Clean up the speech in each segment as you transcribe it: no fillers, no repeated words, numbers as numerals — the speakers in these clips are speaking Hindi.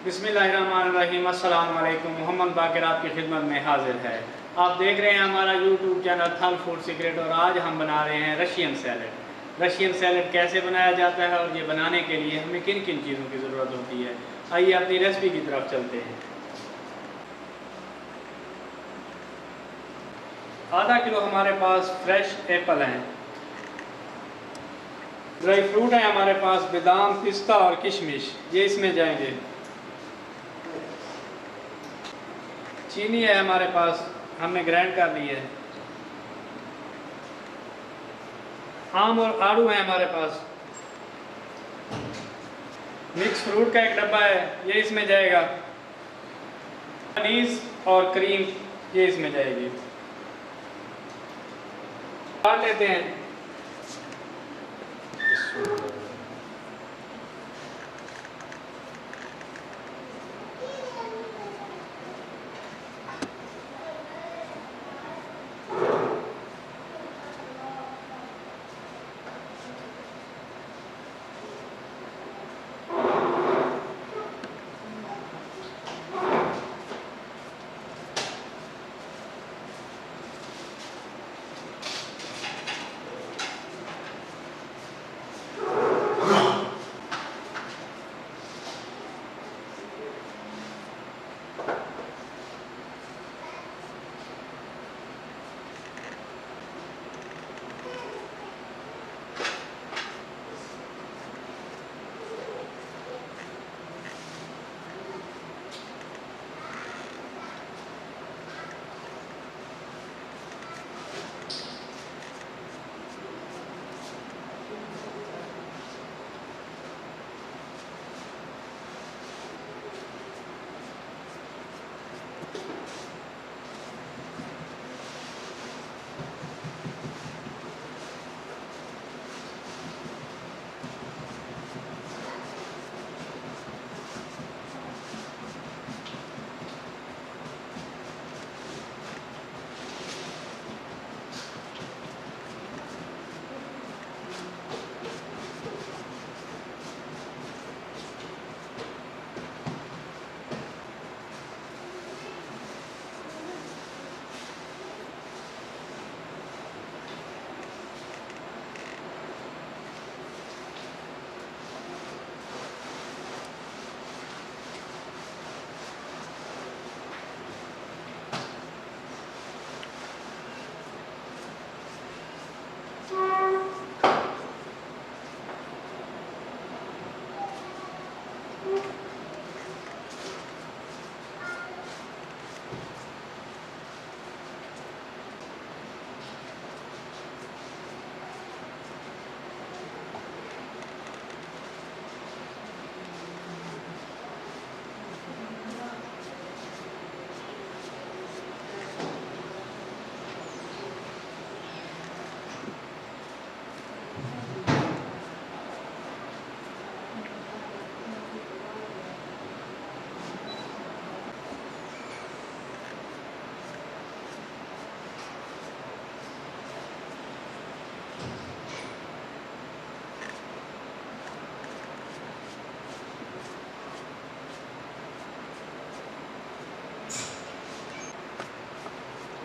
बिस्मिल्लाहिर्रहमानिर्रहीम। अस्सलाम वालेकुम। मोहम्मद बाकिर आपकी खिदमत में हाजिर है। आप देख रहे हैं हमारा यूट्यूब चैनल थल फूड सीक्रेट और आज हम बना रहे हैं रशियन सैलड। रशियन सैलड कैसे बनाया जाता है और ये बनाने के लिए हमें किन किन चीज़ों की ज़रूरत होती है, आइए अपनी रेसिपी की तरफ चलते हैं। आधा किलो हमारे पास फ्रेश एप्पल हैं। ड्राई फ्रूट है हमारे पास बादाम, पिस्ता और किशमिश, ये इसमें जाएंगे। चीनी है हमारे पास, हमने ग्राइंड कर ली है। आम और आड़ू है हमारे पास। मिक्स फ्रूट का एक डब्बा है, ये इसमें जाएगा। पनीर और क्रीम ये इसमें जाएगी। काट लेते हैं।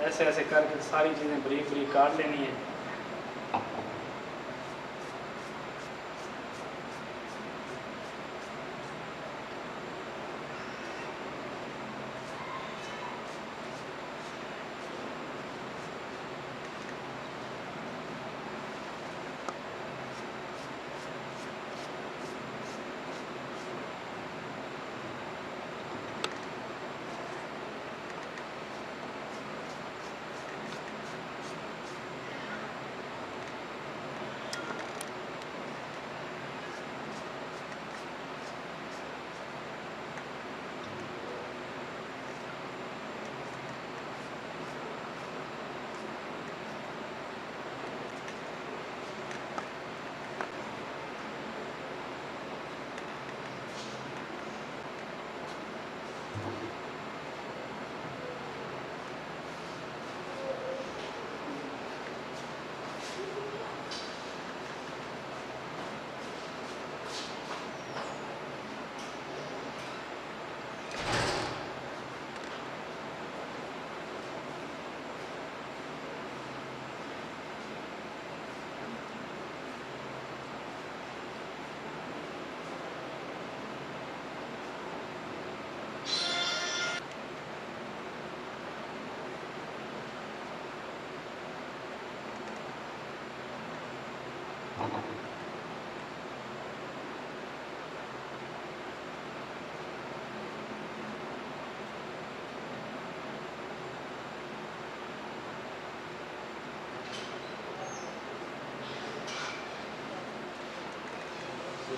ऐसे ऐसे करके सारी चीज़ें बारीक बारीक काट लेनी है।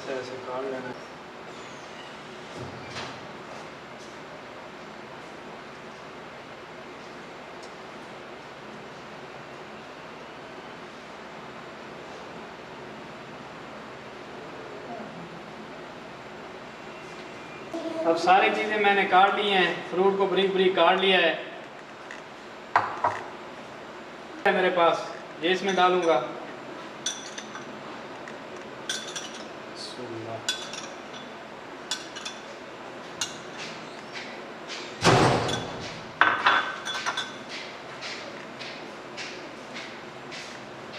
से ऐसे काट लेना है। अब सारी चीज़ें मैंने काट ली हैं, फ्रूट को बारीक बारीक काट लिया है मेरे पास, ये इसमें डालूंगा।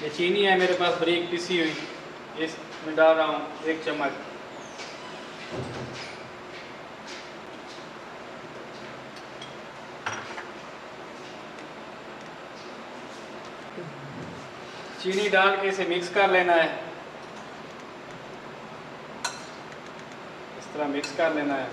ये चीनी है मेरे पास बारीक पिसी हुई, इसमें डाल रहा हूँ 1 चम्मच। चीनी डाल के इसे मिक्स कर लेना है, इस तरह मिक्स कर लेना है।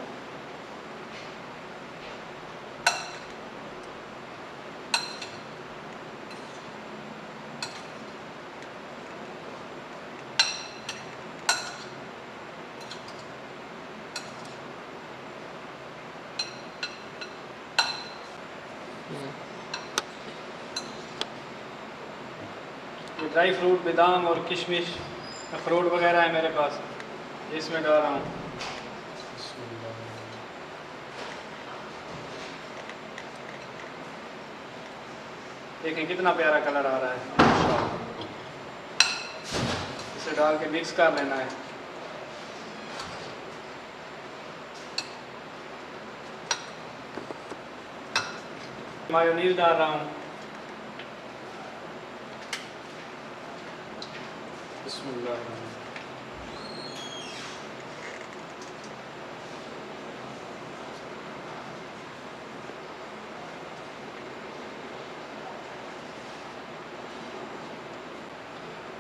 ये ड्राई फ्रूट, बादाम और किशमिश अखरोट वगैरह है मेरे पास, इसमें डाल रहा हूँ। देखें कितना प्यारा कलर आ रहा है। इसे डाल के मिक्स कर लेना है। मायोनीज डाल रहा हूँ।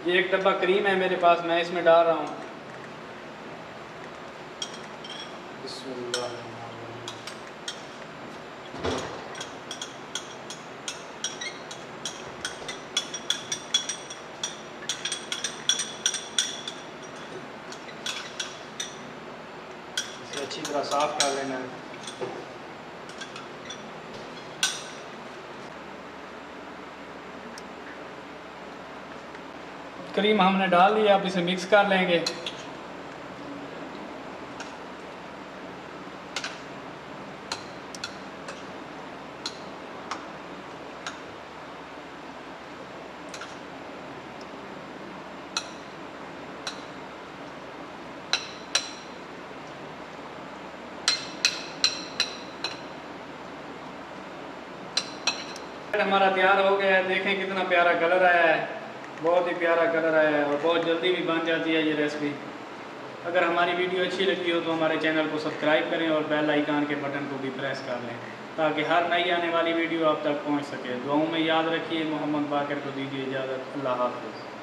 ये 1 डब्बा क्रीम है मेरे पास, मैं इसमें डाल रहा हूँ। इसे अच्छी तरह साफ कर लेना है। क्रीम हमने डाल दिया, अब इसे मिक्स कर लेंगे। हमारा तैयार हो गया है, देखें कितना प्यारा कलर आया है, बहुत ही प्यारा कलर आया है और बहुत जल्दी भी बन जाती है ये रेसिपी। अगर हमारी वीडियो अच्छी लगी हो तो हमारे चैनल को सब्सक्राइब करें और बेल आइकन के बटन को भी प्रेस कर लें ताकि हर नई आने वाली वीडियो आप तक पहुंच सके। दुआओं में याद रखिए। मोहम्मद बाकर को दीजिए इजाज़त। अल्लाह हाफ़िज़।